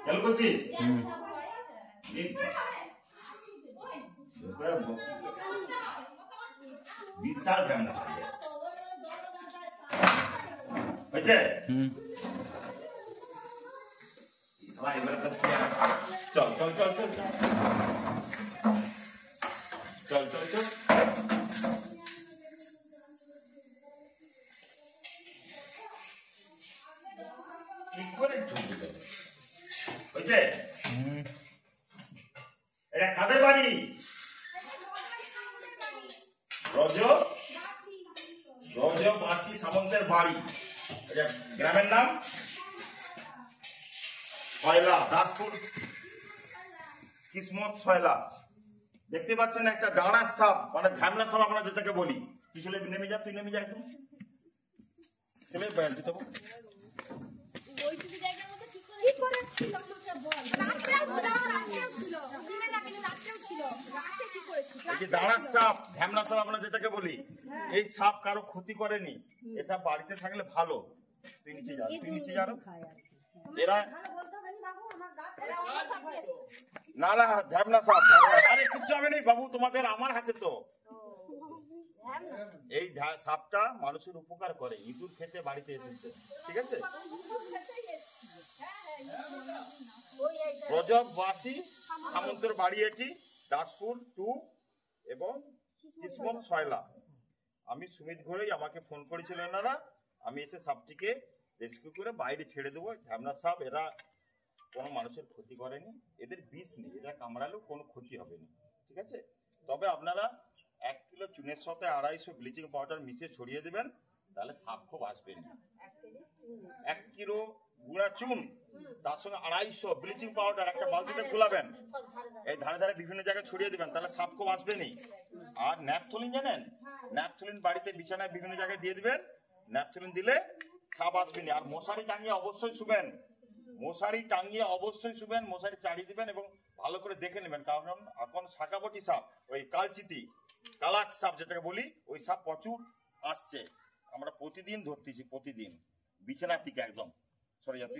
খেয়াল করছিস? বিশাল ঝামেলা হয়েছে। চল চল চল চল চল চল চল হয়েছে। এটা কাদের বাড়ি? রজবাসী সামন্তের বাড়ি। গ্রামের নাম ছয়লা, দাসপুর কিসমত ছয়লা। দেখতে পাচ্ছেন একটা ডাঁড়ার সাপ, মানে ঝামলা সাপ আমরা যেটাকে বলি। কিছু নেমে যা, তুই নেমে যা একদম দাঁড়ার সাপ, ঝামলা সাপ আমরা যেটাকে বলি। এই সাপ কারো ক্ষতি করেনি, এই সাপ বাড়িতে থাকলে ভালো। তুই নিচে যা, তুই নিচে যা। এরা না না ঝামলা সাপ, আরে কিচ্ছু হবে না বাবু তোমাদের, আমার হাতে তো। এই সাপটা মানুষের উপকার করে, ইঁদুর খেতে বাড়িতে এসেছে, ঠিক আছে। রজববাসী সামন্তের বাড়ি এটি, দাসপুর 2 এবং কিসমত ছয়লা। আমি সুমিত ঘোড়াই, আমাকে ফোন করেছিল এনারা। আমি এসে সাপটিকে রেস্কিউ করে বাইরে ছেড়ে দেবো। ঝামলা সাপ এরা কোনো মানুষের ক্ষতি করেনি, এদের বিষ নেই, এরা কামড়ালেও কোনো ক্ষতি হবে না, ঠিক আছে। তবে আপনারা 1 কিলো চুনের সাথে 250 ব্লিচিং পাউডার মিশিয়ে ছড়িয়ে দেবেন, তাহলে সাপ খুব আসবে না। 1 কিলো গুঁড়া চুন, তার সঙ্গে 250 ব্লিচিং পাউডার একটা বালতিতে গুলাবেন, এই ধারে ধারে বিভিন্ন জায়গায় ছড়িয়ে দিবেন, তাহলে সাপ খুব আসবে না। আর ন্যাপথলিন জানেন, ন্যাপথলিন বাড়িতে বিছানায় বিভিন্ন জায়গায় দিয়ে দিবেন, ন্যাপথলিন দিলে সাপ আসবে না। আর মশারি টাঙিয়ে অবশ্যই শুবেন, মশারি টাঙিয়ে অবশ্যই শুবেন, মশারি চালিয়ে দিবেন এবং ভালো করে দেখে নেবেন, কারণ এখন শাকাবটি সাপ, ওই কালচিতি কালাক সাপ যেটাকে বলি, ওই সাপ প্রচুর আসছে। আমরা প্রতিদিন ধরতেছি, প্রতিদিন বিছানার থেকে একদম সরে যাচ্ছি।